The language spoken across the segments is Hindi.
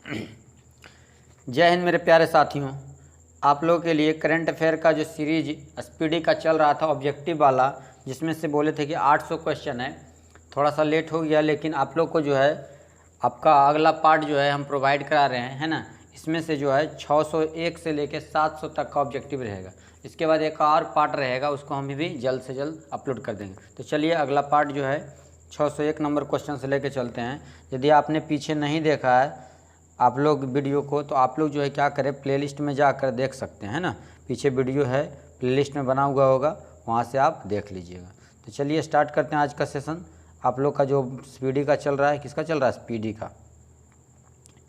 जय हिंद मेरे प्यारे साथियों, आप लोगों के लिए करंट अफेयर का जो सीरीज स्पीडी का चल रहा था ऑब्जेक्टिव वाला, जिसमें से बोले थे कि 800 क्वेश्चन है, थोड़ा सा लेट हो गया, लेकिन आप लोग को जो है आपका अगला पार्ट जो है हम प्रोवाइड करा रहे हैं, है ना। इसमें से जो है 601 से लेकर 700 तक का ऑब्जेक्टिव रहेगा। इसके बाद एक और पार्ट रहेगा, उसको हम भी जल्द से जल्द अपलोड कर देंगे। तो चलिए अगला पार्ट जो है 601 नंबर क्वेश्चन से लेकर चलते हैं। यदि आपने पीछे नहीं देखा है आप लोग वीडियो को, तो आप लोग जो है क्या करें, प्लेलिस्ट में जाकर देख सकते हैं ना। पीछे वीडियो है, प्लेलिस्ट में बना हुआ होगा, वहाँ से आप देख लीजिएगा। तो चलिए स्टार्ट करते हैं आज का सेशन। आप लोग का जो स्पीडी का चल रहा है, किसका चल रहा है, स्पीडी का,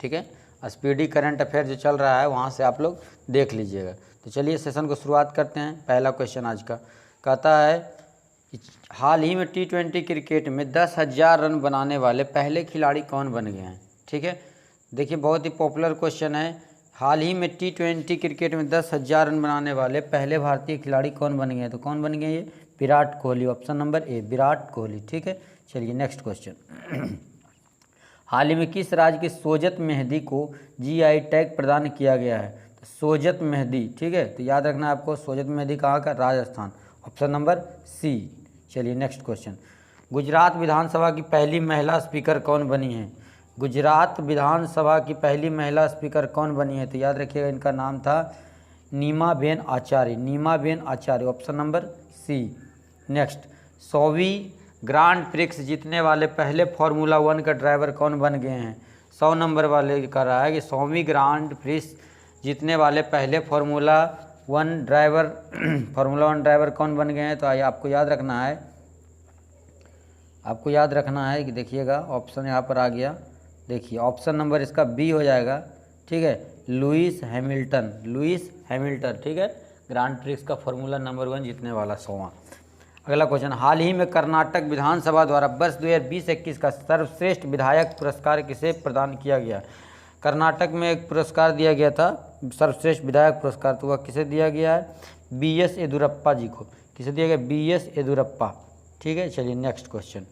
ठीक है। स्पीडी करंट अफेयर जो चल रहा है वहाँ से आप लोग देख लीजिएगा। तो चलिए सेशन को शुरुआत करते हैं। पहला क्वेश्चन आज का कहता है कि हाल ही में T20 क्रिकेट में 10,000 रन बनाने वाले पहले खिलाड़ी कौन बन गए हैं, ठीक है। देखिए बहुत ही पॉपुलर क्वेश्चन है। हाल ही में T20 क्रिकेट में 10,000 रन बनाने वाले पहले भारतीय खिलाड़ी कौन बन गए हैं, तो कौन बन गए ये, विराट कोहली। ऑप्शन नंबर ए, विराट कोहली, ठीक है। चलिए नेक्स्ट क्वेश्चन। हाल ही में किस राज्य की सोजत मेहंदी को GI टैग प्रदान किया गया है, तो सोजत मेहंदी, ठीक है। तो याद रखना है आपको, सोजत मेहंदी कहाँ का, राजस्थान। ऑप्शन नंबर सी। चलिए नेक्स्ट क्वेश्चन। गुजरात विधानसभा की पहली महिला स्पीकर कौन बनी है, गुजरात विधानसभा की पहली महिला स्पीकर कौन बनी है, तो याद रखिएगा इनका नाम था Nimaben Acharya, Nimaben Acharya. Option number C. Next, 100वीं ग्रांड प्रिक्स जीतने वाले पहले फार्मूला 1 का ड्राइवर कौन बन गए हैं। 100 नंबर वाले कह रहा है कि 100वीं ग्रांड प्रिक्स जीतने वाले पहले फार्मूला 1 ड्राइवर कौन बन गए हैं। तो आपको याद रखना है कि देखिएगा ऑप्शन यहाँ पर आ गया। देखिए ऑप्शन नंबर इसका बी हो जाएगा, ठीक है, लुइस हैमिल्टन, लुइस हैमिल्टन, ठीक है। ग्रांड प्रिक्स का फार्मूला नंबर 1 जीतने वाला 100वां। अगला क्वेश्चन, हाल ही में कर्नाटक विधानसभा द्वारा वर्ष 2020-21 का सर्वश्रेष्ठ विधायक पुरस्कार किसे प्रदान किया गया। कर्नाटक में एक पुरस्कार दिया गया था, सर्वश्रेष्ठ विधायक पुरस्कार, तो वह किसे दिया गया है, BS येदियुरप्पा जी को। किसे दिया गया, BS येदियुरप्पा, ठीक है। चलिए नेक्स्ट क्वेश्चन।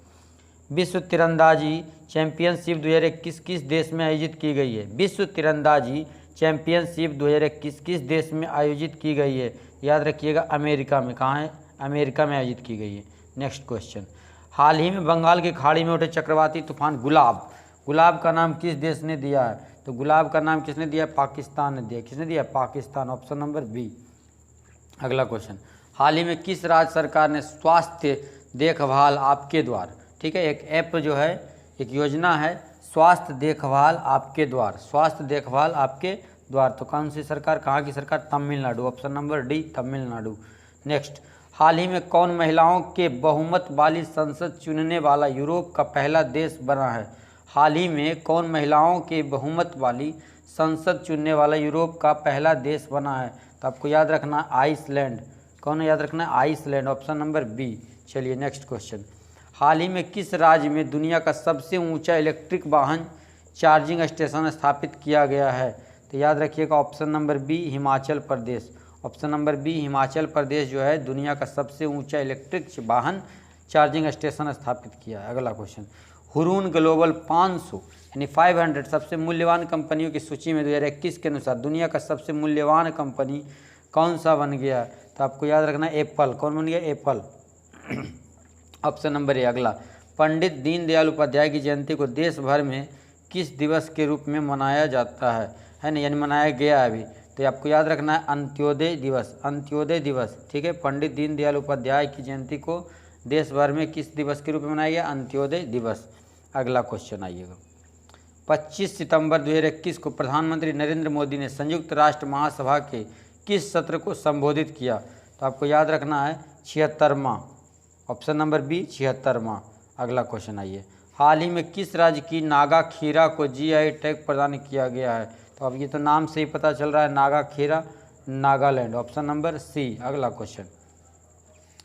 विश्व तीरंदाजी चैंपियनशिप 2021 किस देश में आयोजित की गई है, विश्व तीरंदाजी चैंपियनशिप 2021 किस देश में आयोजित की गई है। याद रखिएगा अमेरिका में। कहाँ है, अमेरिका में आयोजित की गई है। नेक्स्ट क्वेश्चन, हाल ही में बंगाल की खाड़ी में उठे चक्रवाती तूफान गुलाब, गुलाब का नाम किस देश ने दिया है, तो गुलाब का नाम किसने दिया, पाकिस्तान ने दिया। किसने दिया, पाकिस्तान। Option number B. अगला क्वेश्चन, हाल ही में किस राज्य सरकार ने स्वास्थ्य देखभाल आपके द्वार, ठीक है, एक ऐप जो है, एक योजना है, स्वास्थ्य देखभाल आपके द्वार, स्वास्थ्य देखभाल आपके द्वार, तो कौन सी सरकार, कहाँ की सरकार, Tamil Nadu. Option number D, Tamil Nadu. Next, हाल ही में कौन महिलाओं के बहुमत वाली संसद चुनने वाला यूरोप का पहला देश बना है। हाल ही में कौन महिलाओं के बहुमत वाली संसद चुनने वाला यूरोप का पहला देश बना है, तो आपको याद रखना है आइसलैंड। कौन याद रखना है, आइसलैंड। Option number B. चलिए नेक्स्ट क्वेश्चन, हाल ही में किस राज्य में दुनिया का सबसे ऊंचा इलेक्ट्रिक वाहन चार्जिंग स्टेशन स्थापित किया गया है, तो याद रखिएगा option number B, Himachal Pradesh. Option number B, Himachal Pradesh जो है दुनिया का सबसे ऊंचा इलेक्ट्रिक वाहन चार्जिंग स्टेशन स्थापित किया है। अगला क्वेश्चन, हुरून ग्लोबल 500 यानी 500 सबसे मूल्यवान कंपनियों की सूची में 2021 के अनुसार दुनिया का सबसे मूल्यवान कंपनी कौन सा बन गया, तो आपको याद रखना है एप्पल। कौन बन गया, एप्पल। Option number A. अगला, पंडित दीनदयाल उपाध्याय की जयंती को देश भर में किस दिवस के रूप में मनाया जाता है ना, यानी मनाया गया अभी, तो आपको याद रखना है अंत्योदय दिवस, अंत्योदय दिवस, ठीक है। पंडित दीनदयाल उपाध्याय की जयंती को देश भर में किस दिवस के रूप में मनाया गया, अंत्योदय दिवस। अगला क्वेश्चन आइएगा, 25 सितंबर 2021 को प्रधानमंत्री नरेंद्र मोदी ने संयुक्त राष्ट्र महासभा के किस सत्र को संबोधित किया, तो आपको याद रखना है 76वां। ऑप्शन नंबर बी, 76वां। अगला क्वेश्चन आइए, हाल ही में किस राज्य की नागा खीरा को GI टैग प्रदान किया गया है, तो अब ये तो नाम से ही पता चल रहा है, नागा खीरा, नागालैंड। Option number C. अगला क्वेश्चन,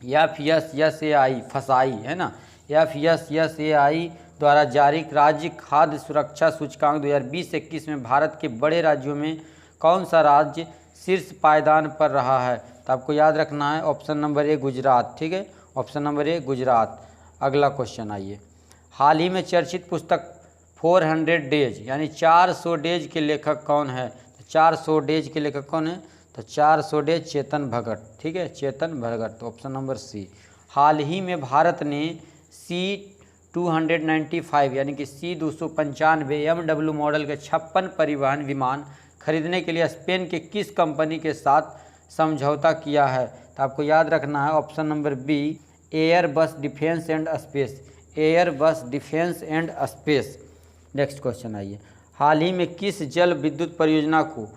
FSSAI फसाई है ना, FSSAI द्वारा जारी राज्य खाद्य सुरक्षा सूचकांक 2020-21 में भारत के बड़े राज्यों में कौन सा राज्य शीर्ष पायदान पर रहा है, तो आपको याद रखना है ऑप्शन नंबर ए, गुजरात, ठीक है। ऑप्शन नंबर ए, गुजरात। अगला क्वेश्चन आइए, हाल ही में चर्चित पुस्तक 400 डेज यानी 400 डेज के लेखक कौन है? तो 400 डेज के लेखक कौन है? तो 400 डेज चेतन भगत, ठीक है, चेतन भगत, तो ऑप्शन नंबर सी। हाल ही में भारत ने C-295 यानी कि C-295 MW मॉडल के 56 परिवहन विमान खरीदने के लिए स्पेन के किस कंपनी के साथ समझौता किया है? तो आपको याद रखना है option number B, Airbus defence and space, Airbus defence and space. Next question आइए, हाल ही में किस जल विद्युत परियोजना को,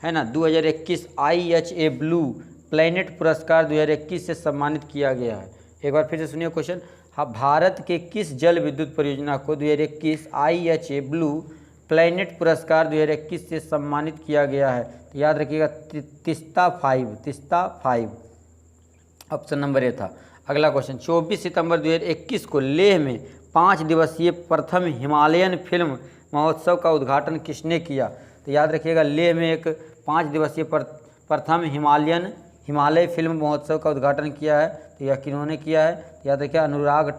है ना, 2021 IHA ब्लू प्लैनेट पुरस्कार 2021 से सम्मानित किया गया है? एक बार फिर से सुनिए क्वेश्चन, हाँ, भारत के किस जल विद्युत परियोजना को 2021 IHA ब्लू प्लैनेट पुरस्कार 2021 से सम्मानित किया गया है? तो याद रखिएगा तीस्ता 5, ऑप्शन नंबर ए था। अगला क्वेश्चन, 24 सितंबर 2021 को लेह में 5 दिवसीय प्रथम हिमालयन फिल्म महोत्सव का उद्घाटन किसने किया? तो याद रखिएगा लेह में एक 5 दिवसीय प्रथम हिमालय फिल्म महोत्सव का उद्घाटन किया है। तो यह किन्होंने किया है? तो याद रखिए Anurag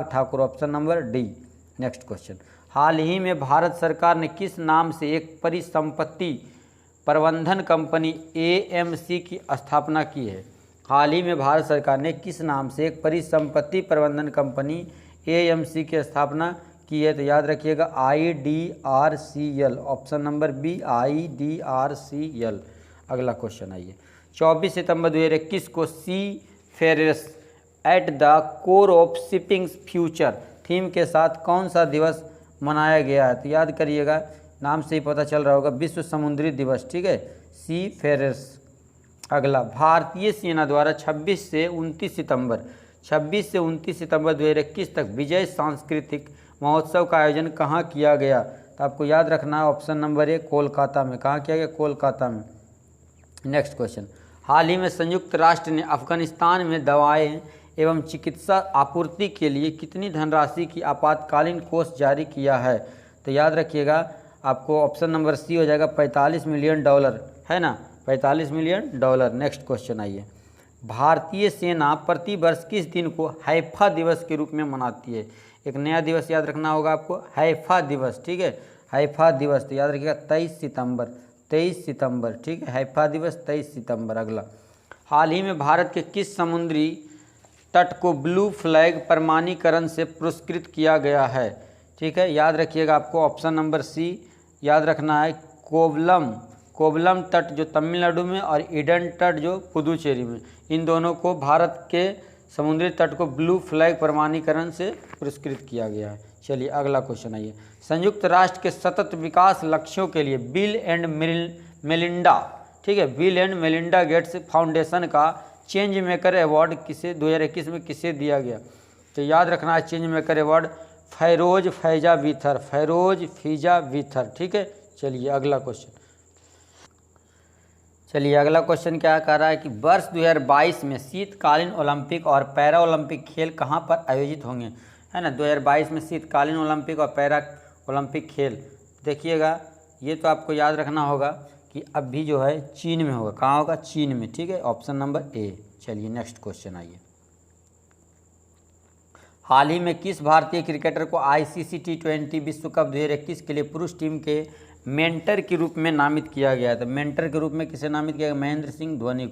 Thakur, option number D. Next question, हाल ही में भारत सरकार ने किस नाम से एक परिसंपत्ति प्रबंधन कंपनी AMC की स्थापना की है? हाल ही में भारत सरकार ने किस नाम से एक परिसंपत्ति प्रबंधन कंपनी AMC की स्थापना की है? तो याद रखिएगा IDRCL, option number B, IDRCL। अगला क्वेश्चन आइए, 24 सितंबर 2021 को seafarers at the core of shipping future theme के साथ कौन सा दिवस मनाया गया है? तो याद करिएगा, नाम से ही पता चल रहा होगा, विश्व समुद्री दिवस, ठीक है, सी फेयर्स। अगला, भारतीय सेना द्वारा 26 से 29 सितंबर 2021 तक विजय सांस्कृतिक महोत्सव का आयोजन कहाँ किया गया? तो आपको याद रखना है ऑप्शन नंबर ए, कोलकाता में। कहाँ किया गया? कोलकाता में। नेक्स्ट क्वेश्चन, हाल ही में संयुक्त राष्ट्र ने अफगानिस्तान में दवाएं एवं चिकित्सा आपूर्ति के लिए कितनी धनराशि की आपातकालीन कोष जारी किया है? तो याद रखिएगा आपको ऑप्शन नंबर सी हो जाएगा, $45 मिलियन, है ना, $45 मिलियन। नेक्स्ट क्वेश्चन आइए, भारतीय सेना प्रतिवर्ष किस दिन को हैफा दिवस के रूप में मनाती है? एक नया दिवस याद रखना होगा आपको, हैफा दिवस, ठीक है, हैफा दिवस। तो याद रखिएगा 23 सितंबर, ठीक है, हैफा दिवस 23 सितंबर। अगला, हाल ही में भारत के किस समुद्री तट को ब्लू फ्लैग प्रमाणीकरण से पुरस्कृत किया गया है? ठीक है, याद रखिएगा आपको ऑप्शन नंबर सी याद रखना है, कोवलम तट जो तमिलनाडु में और ईडन तट जो पुदुचेरी में, इन दोनों को भारत के समुद्री तट को ब्लू फ्लैग प्रमाणीकरण से पुरस्कृत किया गया है। चलिए अगला क्वेश्चन आइए, संयुक्त राष्ट्र के सतत विकास लक्ष्यों के लिए बिल एंड मेलिंडा, ठीक है, bill and Melinda Gates foundation का चेंज मेकर अवार्ड किसे 2021 में किसे दिया गया? तो याद रखना है change maker award Pharaoh's Faiza weather, ठीक है। चलिए अगला क्वेश्चन क्या कह रहा है कि वर्ष 2022 में शीतकालीन ओलंपिक और पैरा ओलंपिक खेल कहाँ पर आयोजित होंगे, है ना। 2022 में शीतकालीन ओलंपिक और पैरा ओलंपिक खेल, देखिएगा ये तो आपको याद रखना होगा कि अभी जो है चीन में होगा। कहाँ होगा? चीन में, ठीक है, ऑप्शन नंबर ए। चलिए नेक्स्ट क्वेश्चन आइए, हाल ही में किस भारतीय क्रिकेटर को ICC T20 विश्व कप 2021 के लिए पुरुष टीम के मेंटर के रूप में नामित किया गया? तो मेंटर के रूप में किसे नामित किया गया? महेंद्र सिंह धोनी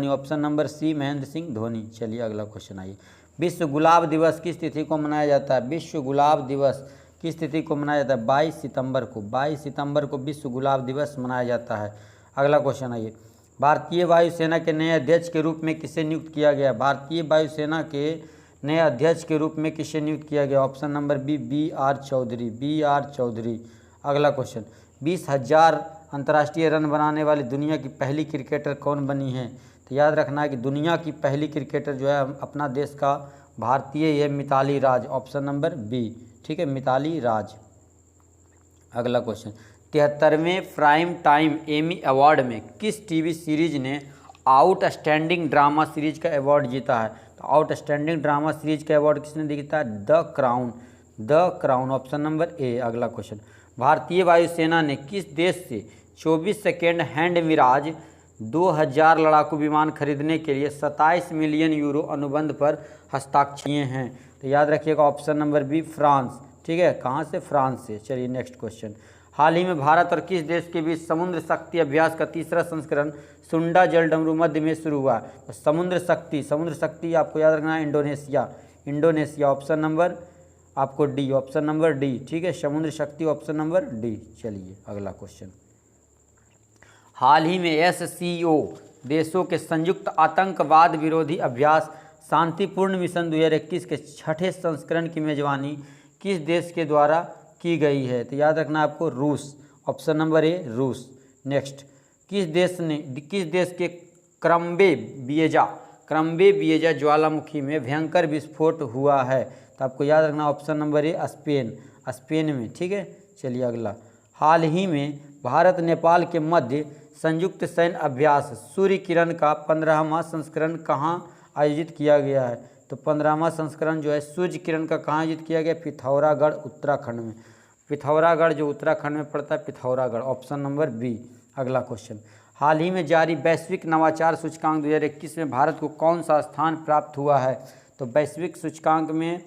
को, option number C, Mahendra Singh Dhoni. चलिए अगला क्वेश्चन आइए, विश्व गुलाब दिवस किस तिथि को मनाया जाता है? विश्व गुलाब दिवस किस तिथि को मनाया जाता है? 22 सितंबर को विश्व गुलाब दिवस मनाया जाता है। अगला क्वेश्चन आइए, भारतीय वायुसेना के नए अध्यक्ष के रूप में किसे नियुक्त किया गया? भारतीय वायुसेना के नए अध्यक्ष के रूप में किसे नियुक्त किया गया? Option number B, BR Chaudhary. अगला क्वेश्चन, 20,000 अंतर्राष्ट्रीय रन बनाने वाली दुनिया की पहली क्रिकेटर कौन बनी है? तो याद रखना है कि दुनिया की पहली क्रिकेटर जो है अपना देश का भारतीय है, Mithali Raj, option number B, ठीक है, मिताली राज। अगला क्वेश्चन, 73वें प्राइम टाइम एमी अवार्ड में किस टीवी सीरीज ने आउटस्टैंडिंग ड्रामा सीरीज का अवार्ड जीता है? तो आउटस्टैंडिंग ड्रामा सीरीज का अवार्ड किसने जीता है? The Crown, option number A. अगला क्वेश्चन, भारतीय वायुसेना ने किस देश से 24 सेकेंड हैंड मिराज 2000 लड़ाकू विमान खरीदने के लिए 27 मिलियन यूरो अनुबंध पर हस्ताक्षर किए हैं? तो याद रखिएगा ऑप्शन नंबर बी, फ्रांस, ठीक है, कहाँ से, फ्रांस से। चलिए नेक्स्ट क्वेश्चन, हाल ही में भारत और किस देश के बीच समुद्र शक्ति अभ्यास का तीसरा संस्करण सुंडा जल डमरू मध्य में शुरू हुआ? तो समुद्र शक्ति आपको याद रखना है इंडोनेशिया, ऑप्शन नंबर आपको डी, ऑप्शन नंबर डी, ठीक है, समुद्र शक्ति ऑप्शन नंबर डी। चलिए अगला क्वेश्चन, हाल ही में SCO देशों के संयुक्त आतंकवाद विरोधी अभ्यास शांतिपूर्ण मिशन 2021 के छठे संस्करण की मेजबानी किस देश के द्वारा की गई है? तो याद रखना आपको रूस, ऑप्शन नंबर ए रूस। नेक्स्ट, किस देश के क्रम्बे बिएजा ज्वालामुखी में भयंकर विस्फोट हुआ है? तो आपको याद रखना ऑप्शन नंबर ए स्पेन में, ठीक है। चलिए अगला, हाल ही में भारत नेपाल के मध्य संयुक्त सैन्य अभ्यास सूर्य किरण का 15वां संस्करण कहाँ आयोजित किया गया है? तो 15वां संस्करण जो है सूर्य किरण का कहाँ आयोजित किया गया? पिथौरागढ़ उत्तराखंड में। पिथौरागढ़ जो उत्तराखंड में पड़ता है, पिथौरागढ़, ऑप्शन नंबर बी। अगला क्वेश्चन, हाल ही में जारी वैश्विक नवाचार सूचकांक 2021 में भारत को कौन सा स्थान प्राप्त हुआ है? तो वैश्विक सूचकांक में,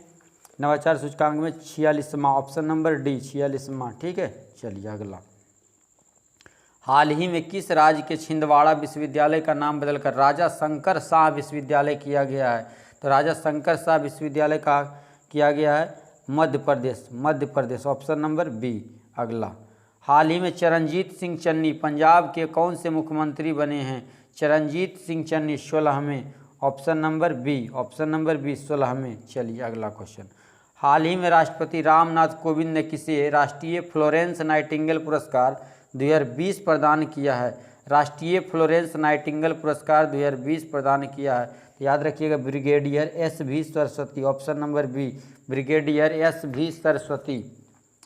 नवाचार सूचकांक में 46वां, ऑप्शन नंबर डी 46वां, ठीक है। चलिए अगला, हाल ही में किस राज्य के छिंदवाड़ा विश्वविद्यालय का नाम बदलकर राजा शंकर शाह विश्वविद्यालय किया गया है? तो राजा शंकर शाह विश्वविद्यालय का किया गया है Madhya Pradesh, option number B. अगला, हाल ही में चरणजीत सिंह चन्नी पंजाब के कौन से मुख्यमंत्री बने हैं? चरणजीत सिंह चन्नी 16वें, ऑप्शन नंबर बी 16वें। चलिए अगला क्वेश्चन, हाल ही में राष्ट्रपति रामनाथ कोविंद ने किसे राष्ट्रीय फ्लोरेंस नाइटिंगेल पुरस्कार 2020 प्रदान किया है? राष्ट्रीय फ्लोरेंस नाइटिंगेल पुरस्कार 2020 प्रदान किया है, तो याद रखिएगा brigadier SV Saraswati, option number B brigadier SV Saraswati.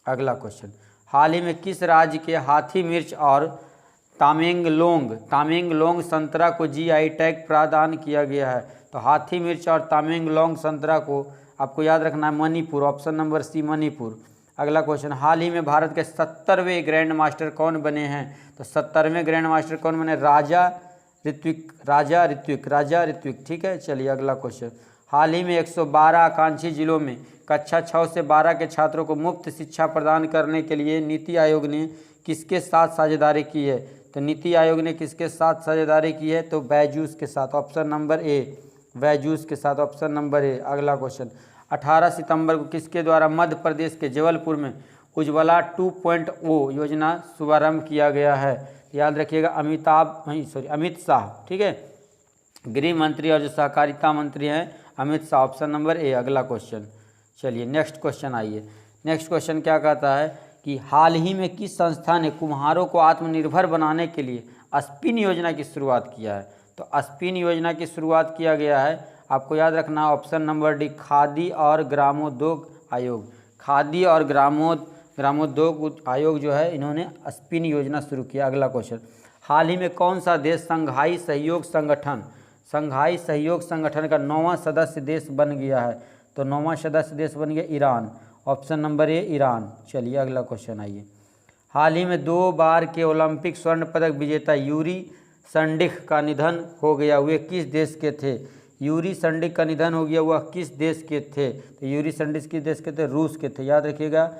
अगला क्वेश्चन, हाल ही में किस राज्य के हाथी मिर्च और तामेंगलोंग संतरा को GI टैग प्रदान किया गया है? तो हाथी मिर्च और तामेंगलोंग संतरा को आपको याद रखना है Manipur, option number C Manipur. अगला क्वेश्चन, हाल ही में भारत के 70वें ग्रैंड मास्टर कौन बने हैं? तो 70वें ग्रैंड मास्टर कौन बने? राजा ऋत्विक, ठीक है। चलिए अगला क्वेश्चन, हाल ही में 112 आकांक्षी जिलों में कक्षा 6 से 12 के छात्रों को मुफ्त शिक्षा प्रदान करने के लिए नीति आयोग ने किसके साथ साझेदारी की है? तो नीति आयोग ने किसके साथ साझेदारी की है? तो बैजूस के साथ, ऑप्शन नंबर ए बैजूस के साथ, ऑप्शन नंबर ए। अगला क्वेश्चन, 18 सितंबर को किसके द्वारा मध्य प्रदेश के जबलपुर में उज्ज्वला 2.0 योजना शुभारंभ किया गया है? याद रखिएगा अमित शाह, ठीक है, गृह मंत्री और जो सहकारिता मंत्री हैं Amit Shah, option number A. अगला क्वेश्चन, चलिए नेक्स्ट क्वेश्चन आइए। नेक्स्ट क्वेश्चन क्या कहता है कि हाल ही में किस संस्था ने कुम्हारों को आत्मनिर्भर बनाने के लिए स्पिन योजना की शुरुआत किया है? तो स्पिन योजना की शुरुआत किया गया है, आपको याद रखना ऑप्शन नंबर डी खादी और ग्रामोद्योग आयोग। खादी और ग्रामोद्योग आयोग जो है इन्होंने स्पिन योजना शुरू किया। अगला क्वेश्चन, हाल ही में कौन सा देश संघाई सहयोग संगठन का 9वां सदस्य देश बन गया है? तो 9वां सदस्य देश बन गया ईरान, ऑप्शन नंबर ए ईरान। चलिए अगला क्वेश्चन आइए, हाल ही में 2 बार के ओलंपिक स्वर्ण पदक विजेता यूरी संडिक का निधन हो गया, वे किस देश के थे? यूरी संडिक का निधन हो गया, वह किस देश के थे? तो यूरी संडिक किस देश के थे? रूस के थे, याद रखिएगा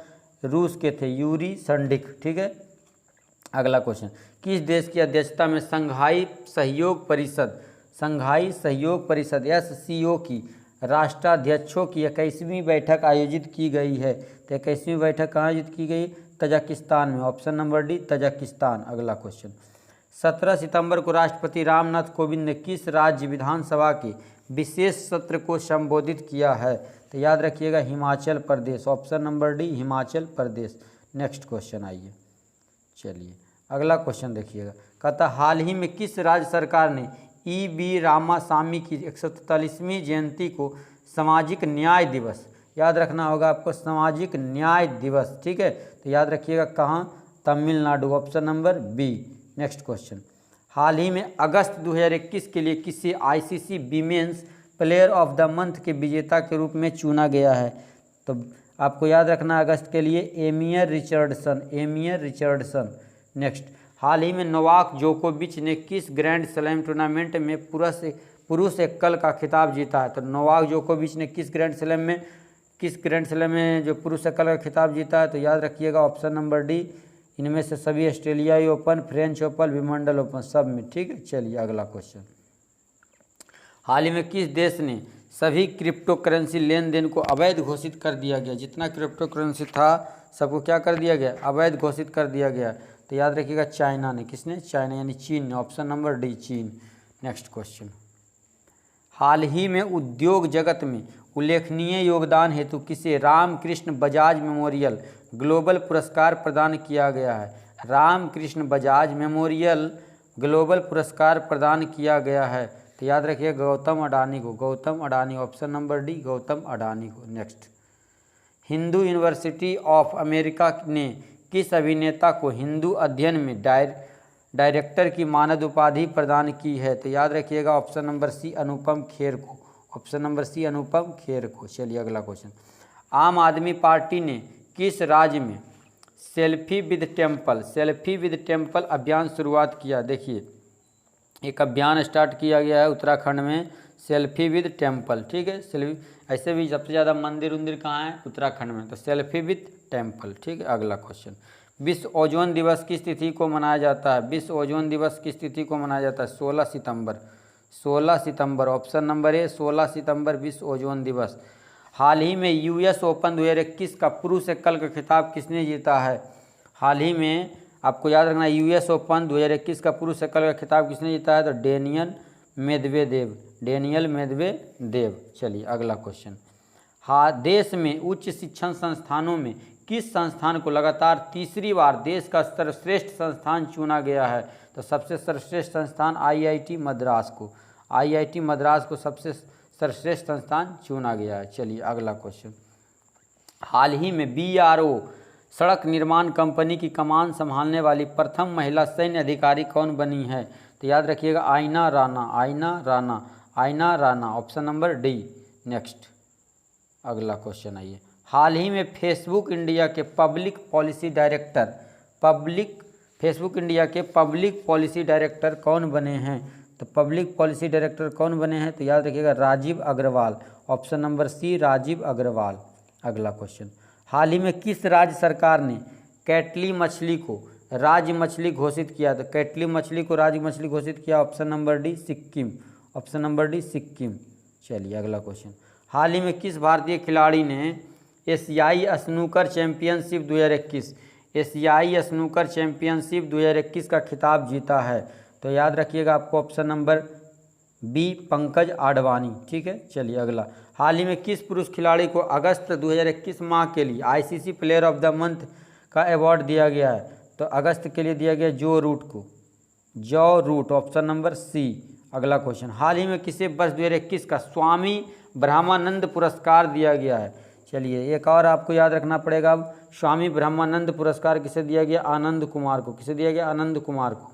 रूस के थे यूरी संडिक, ठीक है। अगला क्वेश्चन, किस देश की अध्यक्षता में संघाई सहयोग परिषद SCO की राष्ट्राध्यक्षों की 21वीं बैठक आयोजित की गई है? तो 21वीं बैठक कहाँ आयोजित की गई? तजाकिस्तान में, ऑप्शन नंबर डी तजाकिस्तान। अगला क्वेश्चन, 17 सितंबर को राष्ट्रपति रामनाथ कोविंद ने किस राज्य विधानसभा के विशेष सत्र को संबोधित किया है? तो याद रखिएगा Himachal Pradesh, option number D Himachal Pradesh. Next question आइए, चलिए अगला क्वेश्चन देखिएगा, कहता हाल ही में किस राज्य सरकार ने EB रामासामी की 143वीं जयंती को सामाजिक न्याय दिवस, याद रखना होगा आपको सामाजिक न्याय दिवस, ठीक है, तो याद रखिएगा कहाँ? Tamil Nadu, option number B. Next question, हाल ही में अगस्त 2021 के लिए किसी ICC women's player of the month के विजेता के रूप में चुना गया है? तो आपको याद रखना अगस्त के लिए एमियर रिचर्डसन। नेक्स्ट, हाल ही में नोवाक जोकोविच ने किस ग्रैंड स्लैम टूर्नामेंट में पुरुष एकल का खिताब जीता है? तो नोवाक जोकोविच ने किस ग्रैंड स्लैम में किस ग्रैंड स्लैम में जो पुरुष एकल का खिताब जीता है? तो याद रखिएगा ऑप्शन नंबर डी, इनमें से सभी ऑस्ट्रेलियाई open, French open, Wimbledon open, सब में। ठीक है, चलिए अगला क्वेश्चन। हाल ही में किस देश ने सभी क्रिप्टो करेंसी लेन देन को अवैध घोषित कर दिया गया? जितना क्रिप्टो करेंसी था सबको क्या कर दिया गया? अवैध घोषित कर दिया गया। तो याद रखिएगा चाइना ने। किसने? चाइना यानी चीन ने। ऑप्शन नंबर डी, चीन। Next question. हाल ही में उद्योग जगत में उल्लेखनीय योगदान हेतु किसे रामकृष्ण बजाज मेमोरियल ग्लोबल पुरस्कार प्रदान किया गया है? रामकृष्ण बजाज मेमोरियल ग्लोबल पुरस्कार प्रदान किया गया है। तो याद रखिए गौतम अडानी को। Gautam Adani, option number D, Gautam Adani को। Next. Hindu university of America ने किस अभिनेता को हिंदू अध्ययन में डायरेक्टर की मानद उपाधि प्रदान की है? तो याद रखिएगा ऑप्शन नंबर सी, अनुपम खेर को। ऑप्शन नंबर सी, अनुपम खेर को। चलिए अगला क्वेश्चन। आम आदमी पार्टी ने किस राज्य में सेल्फी विद टेम्पल अभियान शुरुआत किया? देखिए एक अभियान स्टार्ट किया गया है उत्तराखंड में, सेल्फी विद टेम्पल। ठीक है, सेल्फी ऐसे भी सबसे ज़्यादा मंदिर कहाँ है? उत्तराखंड में। तो सेल्फी विद टेम्पल। ठीक है, अगला क्वेश्चन। विश्व ओजोन दिवस किस तिथि को मनाया जाता है? विश्व ओजोन दिवस किस तिथि को मनाया जाता है? 16 सितंबर। 16 सितंबर, ऑप्शन नंबर ए, 16 सितंबर विश्व ओजोन दिवस। हाल ही में यूएस ओपन 2021 का पुरुष एकल का खिताब किसने जीता है? हाल ही में आपको याद रखना है यूएस ओपन 2021 का पुरुष एकल का खिताब किसने जीता है? तो डेनियल मेदवेदेव। चलिए अगला क्वेश्चन। हाँ, देश में उच्च शिक्षण संस्थानों में किस संस्थान को लगातार तीसरी बार देश का सर्वश्रेष्ठ संस्थान चुना गया है? तो सबसे सर्वश्रेष्ठ संस्थान आईआईटी मद्रास को। आईआईटी मद्रास को सबसे सर्वश्रेष्ठ संस्थान चुना गया है। चलिए अगला क्वेश्चन। हाल ही में बीआरओ सड़क निर्माण कंपनी की कमान संभालने वाली प्रथम महिला सैन्य अधिकारी कौन बनी है? तो याद रखिएगा आइना Rana. Option number D. Next अगला क्वेश्चन आइए। हाल ही में फेसबुक इंडिया के पब्लिक पॉलिसी डायरेक्टर कौन बने हैं? तो पब्लिक पॉलिसी डायरेक्टर कौन बने हैं? तो याद रखिएगा Rajiv Agarwal. Option number C, Rajiv Agarwal. अगला क्वेश्चन। हाल ही में किस राज्य सरकार ने कैटली मछली को राज्य मछली घोषित किया? तो कैटली मछली को राज्य मछली घोषित किया। Option number D, Sikkim. Option number D, Sikkim. चलिए अगला क्वेश्चन। हाल ही में किस भारतीय खिलाड़ी ने एशियाई स्नूकर चैंपियनशिप 2021 का खिताब जीता है? तो याद रखिएगा आपको option number B, Pankaj Advani. ठीक है, चलिए अगला। हाल ही में किस पुरुष खिलाड़ी को अगस्त 2021 माह के लिए ICC player of the month का अवार्ड दिया गया है? तो अगस्त के लिए दिया गया जो रूट। Option number C. अगला क्वेश्चन। हाल ही में किसे वर्ष 2021 का स्वामी ब्रह्मानंद पुरस्कार दिया गया है? चलिए एक और आपको याद रखना पड़ेगा। अब स्वामी ब्रह्मानंद पुरस्कार किसे दिया गया? आनंद कुमार को। किसे दिया गया? आनंद कुमार को।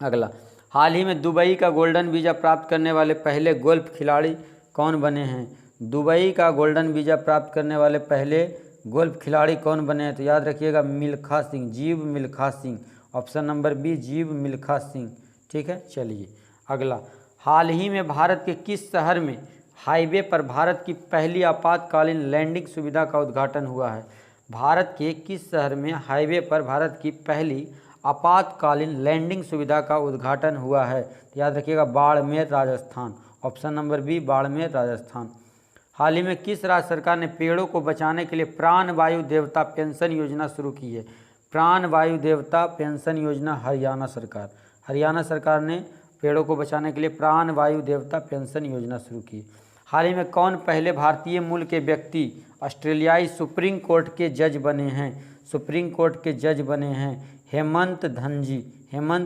अगला। हाल ही में दुबई का गोल्डन वीज़ा प्राप्त करने वाले पहले गोल्फ खिलाड़ी कौन बने हैं? दुबई का गोल्डन वीज़ा प्राप्त करने वाले पहले गोल्फ खिलाड़ी कौन बने हैं? तो याद रखिएगा Milkha Singh, Jeev Milkha Singh. Option number B, Jeev Milkha Singh. ठीक है, चलिए अगला। हाल ही में भारत के किस शहर में हाईवे पर भारत की पहली आपातकालीन लैंडिंग सुविधा का उद्घाटन हुआ है? भारत के किस शहर में हाईवे पर भारत की पहली आपातकालीन लैंडिंग सुविधा का उद्घाटन हुआ है? तो याद रखिएगा Barmer, Rajasthan. Option number B, Barmer, Rajasthan. हाल ही में किस राज्य सरकार ने पेड़ों को बचाने के लिए प्राण वायु देवता पेंशन योजना शुरू की है? प्राण वायु देवता पेंशन योजना हरियाणा सरकार ने पेड़ों को बचाने के लिए प्राण वायु देवता पेंशन योजना शुरू की। हाल ही में कौन पहले भारतीय मूल के व्यक्ति ऑस्ट्रेलियाई सुप्रीम कोर्ट के जज बने हैं? Hemant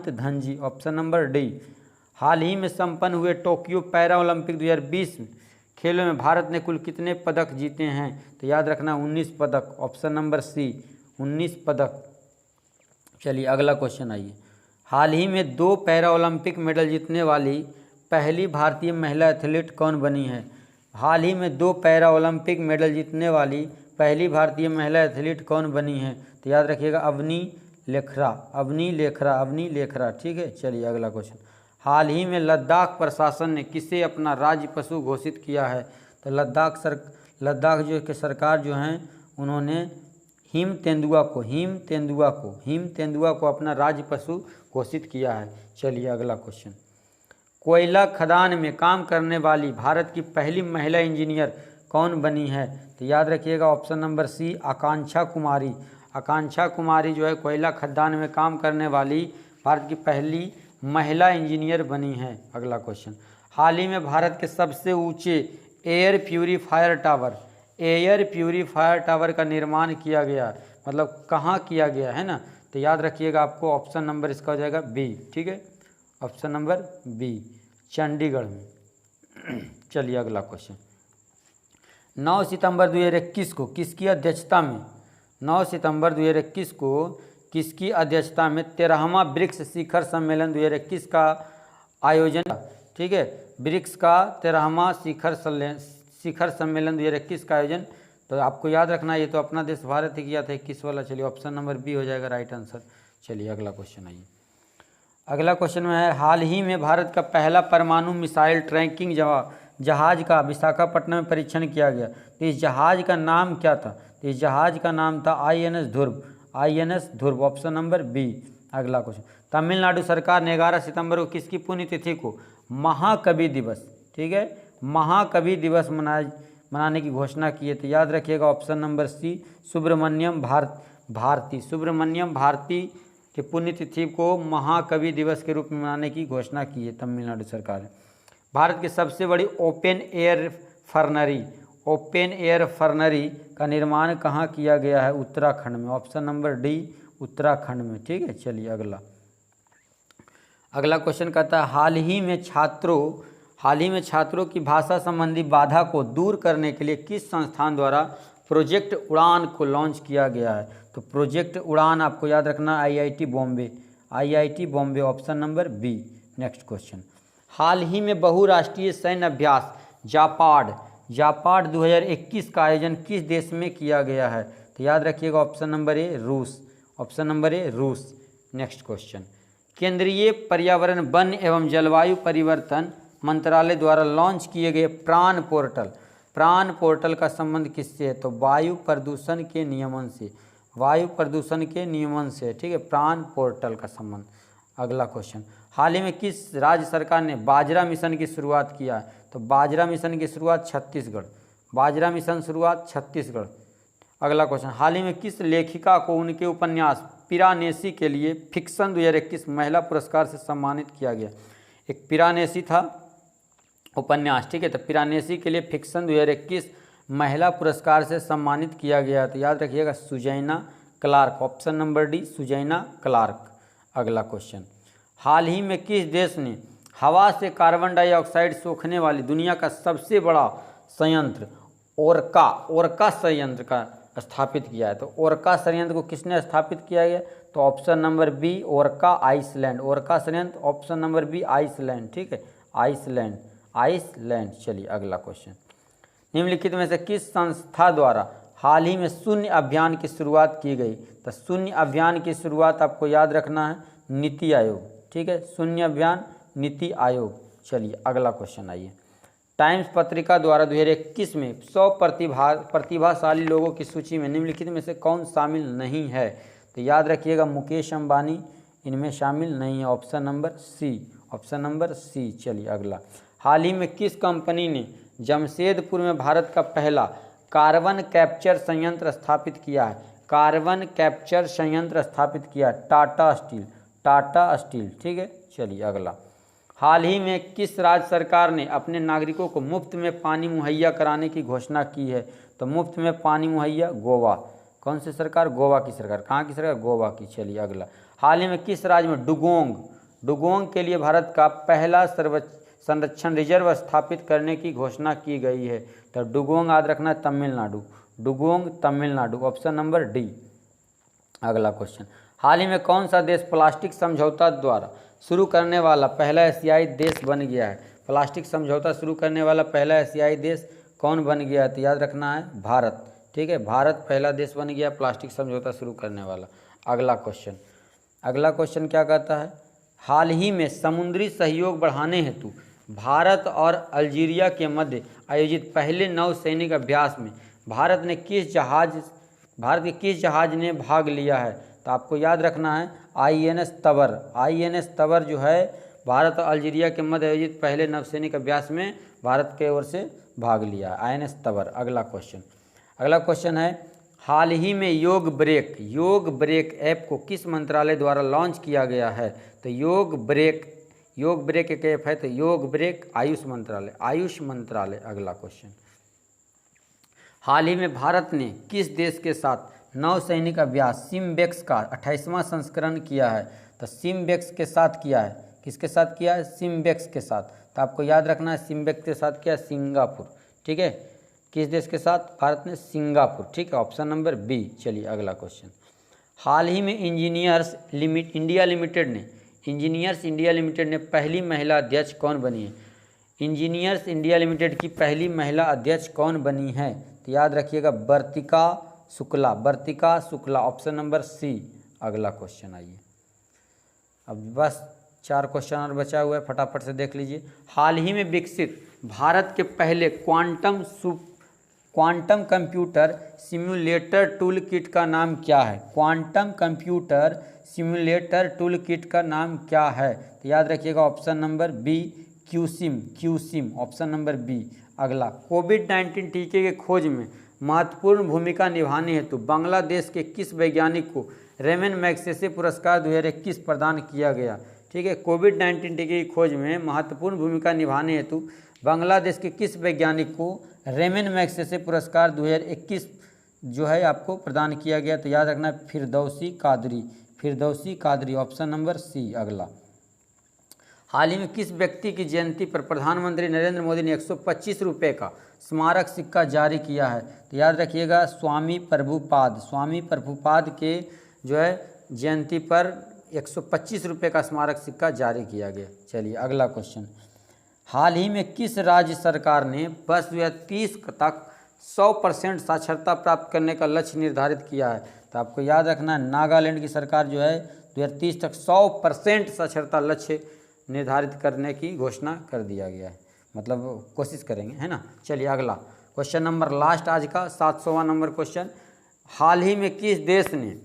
Dhanji. Option number D. हाल ही में संपन्न हुए टोक्यो पैरा ओलंपिक 2020 खेलों में भारत ने कुल कितने पदक जीते हैं? तो याद रखना 19 पदक। ऑप्शन नंबर सी, 19 पदक। चलिए अगला क्वेश्चन आइए। हाल ही में 2 पैरा ओलंपिक मेडल जीतने वाली पहली भारतीय महिला एथलीट कौन बनी है? हाल ही में 2 पैरा ओलंपिक मेडल जीतने वाली पहली भारतीय महिला एथलीट कौन बनी है? तो याद रखिएगा अवनी लेखरा। ठीक है, चलिए अगला क्वेश्चन। हाल ही में लद्दाख प्रशासन ने किसे अपना राज्य पशु घोषित किया है? तो लद्दाख जो कि सरकार जो है उन्होंने हिम तेंदुआ को अपना राज्य पशु घोषित किया है। चलिए अगला क्वेश्चन, कोयला खदान में काम करने वाली भारत की पहली महिला इंजीनियर कौन बनी है? तो याद रखिएगा ऑप्शन नंबर सी, आकांक्षा कुमारी। आकांक्षा कुमारी जो है कोयला खदान में काम करने वाली भारत की पहली महिला इंजीनियर बनी है। अगला क्वेश्चन, हाल ही में भारत के सबसे ऊंचे एयर प्यूरीफायर टावर का निर्माण किया गया, मतलब कहाँ किया गया है ना? तो याद रखिएगा आपको ऑप्शन नंबर इसका हो जाएगा बी। ठीक है, ऑप्शन नंबर बी, चंडीगढ़ में। चलिए अगला क्वेश्चन, 9 सितंबर 2021 को किसकी अध्यक्षता में 9 सितंबर 2021 को किसकी अध्यक्षता में 13वां ब्रिक्स शिखर सम्मेलन 2021 का आयोजन? ठीक है, ब्रिक्स का 13वां शिखर सम्मेलन 2021 का आयोजन। तो आपको याद रखना ये तो अपना देश भारत ही किया था 21 वाला। चलिए ऑप्शन नंबर बी हो जाएगा राइट आंसर। चलिए अगला क्वेश्चन आइए, अगला क्वेश्चन में है, हाल ही में भारत का पहला परमाणु मिसाइल ट्रैकिंग जहाज का विशाखापट्टनम में परीक्षण किया गया। तो इस जहाज का नाम क्या था? तो इस जहाज का नाम था INS ध्रुव, ऑप्शन नंबर बी। अगला क्वेश्चन, तमिलनाडु सरकार ने 11 सितंबर को किसकी पुण्यतिथि को महाकवि दिवस, ठीक है, महाकवि दिवस मनाने की घोषणा की है? तो याद रखिएगा option number C, Subramania Bharati के पुण्यतिथि को महाकवि दिवस के रूप में मनाने की घोषणा की है तमिलनाडु सरकार ने। भारत की सबसे बड़ी ओपन एयर फर्नरी का निर्माण कहाँ किया गया है? उत्तराखंड में, ऑप्शन नंबर डी, उत्तराखंड में। ठीक है, चलिए अगला क्वेश्चन कहता है, हाल ही में छात्रों की भाषा संबंधी बाधा को दूर करने के लिए किस संस्थान द्वारा प्रोजेक्ट उड़ान को लॉन्च किया गया है? तो प्रोजेक्ट उड़ान आपको याद रखना IIT Bombay, option number B. Next question, हाल ही में बहुराष्ट्रीय सैन्य अभ्यास जापाड 2021 का आयोजन किस देश में किया गया है? तो याद रखिएगा ऑप्शन नंबर ए, रूस। नेक्स्ट क्वेश्चन, केंद्रीय पर्यावरण, वन एवं जलवायु परिवर्तन मंत्रालय द्वारा लॉन्च किए गए प्राण पोर्टल का संबंध किससे है? तो वायु प्रदूषण के नियमन से। ठीक है, प्राण पोर्टल का संबंध। अगला क्वेश्चन, हाल ही में किस राज्य सरकार ने बाजरा मिशन की शुरुआत किया है? तो बाजरा मिशन की शुरुआत छत्तीसगढ़। अगला क्वेश्चन, हाल ही में किस लेखिका को उनके उपन्यास पिरानेसी के लिए फिक्शन 2021 महिला पुरस्कार से सम्मानित किया गया? एक पिरानेसी था उपन्यास, ठीक है, तो पिरानेसी के लिए फिक्शन 2021 महिला पुरस्कार से सम्मानित किया गया। तो याद रखिएगा Susanna Clarke, option number D, Susanna Clarke. अगला क्वेश्चन, हाल ही में किस देश ने हवा से कार्बन डाइऑक्साइड सोखने वाली दुनिया का सबसे बड़ा संयंत्र ओरका संयंत्र का स्थापित किया है? तो ओरका संयंत्र को किसने स्थापित किया गया? तो ऑप्शन नंबर बी, ओरका संयंत्र, ऑप्शन नंबर बी, आइसलैंड। ठीक है, आइसलैंड। चलिए अगला क्वेश्चन, निम्नलिखित में से किस संस्था द्वारा हाल ही में शून्य अभियान की शुरुआत की गई? तो शून्य अभियान की शुरुआत आपको याद रखना है नीति आयोग। ठीक है, शून्य अभियान नीति आयोग। चलिए अगला क्वेश्चन आइए, टाइम्स पत्रिका द्वारा 2021 में 100 प्रतिभाशाली लोगों की सूची में निम्नलिखित में से कौन शामिल नहीं है? तो याद रखिएगा मुकेश अंबानी इनमें शामिल नहीं है, ऑप्शन नंबर सी। चलिए अगला, हाल ही में किस कंपनी ने जमशेदपुर में भारत का पहला कार्बन कैप्चर संयंत्र स्थापित किया है? टाटा स्टील। ठीक है, चलिए अगला, हाल ही में किस राज्य सरकार ने अपने नागरिकों को मुफ्त में पानी मुहैया कराने की घोषणा की है? तो मुफ्त में पानी मुहैया गोवा। कौन सी सरकार? गोवा की सरकार। कहाँ की सरकार? गोवा की। चलिए अगला, हाल ही में किस राज्य में डुगोंग के लिए भारत का पहला संरक्षण रिजर्व स्थापित करने की घोषणा की गई है? तो डुगोंग याद रखना है तमिलनाडु, ऑप्शन नंबर डी। अगला क्वेश्चन, हाल ही में कौन सा देश प्लास्टिक समझौता द्वारा शुरू करने वाला पहला एशियाई देश बन गया है? प्लास्टिक समझौता शुरू करने वाला पहला एशियाई देश कौन बन गया है? तो याद रखना है भारत। ठीक है, भारत पहला देश बन गया प्लास्टिक समझौता शुरू करने वाला। अगला क्वेश्चन क्या कहता है, हाल ही में समुद्री सहयोग बढ़ाने हेतु भारत और अल्जीरिया के मध्य आयोजित पहले नौसैनिक अभ्यास में भारत के किस जहाज ने भाग लिया है? तो आपको याद रखना है INS तबर। INS तबर जो है भारत और अल्जीरिया के मध्य आयोजित पहले नौसैनिक अभ्यास में भारत के ओर से भाग लिया है, INS तबर। अगला क्वेश्चन है, हाल ही में योग ब्रेक ऐप को किस मंत्रालय द्वारा लॉन्च किया गया है? तो योग ब्रेक एक ऐप है, तो योग ब्रेक आयुष मंत्रालय। अगला क्वेश्चन, हाल ही में भारत ने किस देश के साथ नौसैनिक अभ्यास सिम्बेक्स का 28वां संस्करण किया है? तो सिम्बेक्स के साथ किया है। किसके साथ किया है? सिम्बेक्स के साथ। तो आपको याद रखना है सिम्बेक्स के साथ किया सिंगापुर। ठीक है, किस देश के साथ? भारत ने सिंगापुर। ठीक है, ऑप्शन नंबर बी। चलिए अगला क्वेश्चन, हाल ही में इंजीनियर्स इंडिया लिमिटेड ने पहली महिला अध्यक्ष कौन बनी है? इंजीनियर्स इंडिया लिमिटेड की पहली महिला अध्यक्ष कौन बनी है? तो याद रखिएगा Vartika Shukla. Option number C. अगला क्वेश्चन आइए, अब बस 4 क्वेश्चन और बचा हुआ है, फटाफट से देख लीजिए। हाल ही में विकसित भारत के पहले quantum computer simulator tool kit का नाम क्या है? Quantum computer simulator tool kit का नाम क्या है? तो याद रखिएगा option number B, QSim. Option number B. अगला, कोविड-19 टीके के खोज में महत्वपूर्ण भूमिका निभाने हेतु बांग्लादेश के किस वैज्ञानिक को रेमन मैग्सेसे पुरस्कार 2021 प्रदान किया गया? ठीक है, कोविड-19 टीके की खोज में महत्वपूर्ण भूमिका निभाने हेतु बांग्लादेश के किस वैज्ञानिक को रेमन मैग्सेसे पुरस्कार 2021 जो है आपको प्रदान किया गया? तो याद रखना Firdausi Qadri. Option number C. अगला, हाल ही में किस व्यक्ति की जयंती पर प्रधानमंत्री नरेंद्र मोदी ने 125 रुपये का स्मारक सिक्का जारी किया है? तो याद रखिएगा स्वामी प्रभुपाद के जो है जयंती पर 125 रुपये का स्मारक सिक्का जारी किया गया। चलिए अगला क्वेश्चन, हाल ही में किस राज्य सरकार ने वर्ष 2030 तक 100% साक्षरता प्राप्त करने का लक्ष्य निर्धारित किया है? तो आपको याद रखना है नागालैंड की सरकार जो है 2030 तक 100% साक्षरता लक्ष्य निर्धारित करने की घोषणा कर दिया गया है, मतलब कोशिश करेंगे, है ना। चलिए अगला क्वेश्चन नंबर लास्ट आज का 700वां नंबर क्वेश्चन, हाल ही में किस देश ने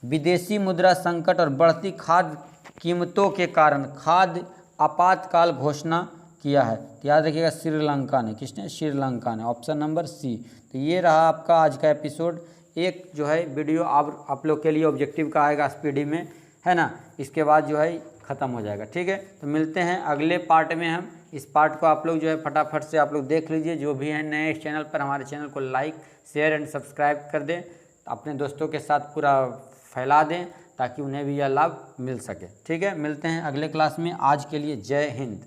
विदेशी मुद्रा संकट और बढ़ती खाद्य कीमतों के कारण खाद्य आपातकाल घोषणा किया है? तो याद रखिएगा श्रीलंका ने। किसने? श्रीलंका ने। Option number C. तो ये रहा आपका आज का एपिसोड। एक जो है वीडियो आप लोग के लिए ऑब्जेक्टिव का आएगा स्पीडी में, है ना, इसके बाद जो है ख़त्म हो जाएगा। ठीक है, तो मिलते हैं अगले पार्ट में। हम इस पार्ट को आप लोग जो है फटाफट से आप लोग देख लीजिए। जो भी हैं नए इस चैनल पर, हमारे चैनल को लाइक शेयर एंड सब्सक्राइब कर दें, अपने दोस्तों के साथ पूरा फैला दें ताकि उन्हें भी यह लाभ मिल सके। ठीक है, मिलते हैं अगले क्लास में। आज के लिए जय हिंद।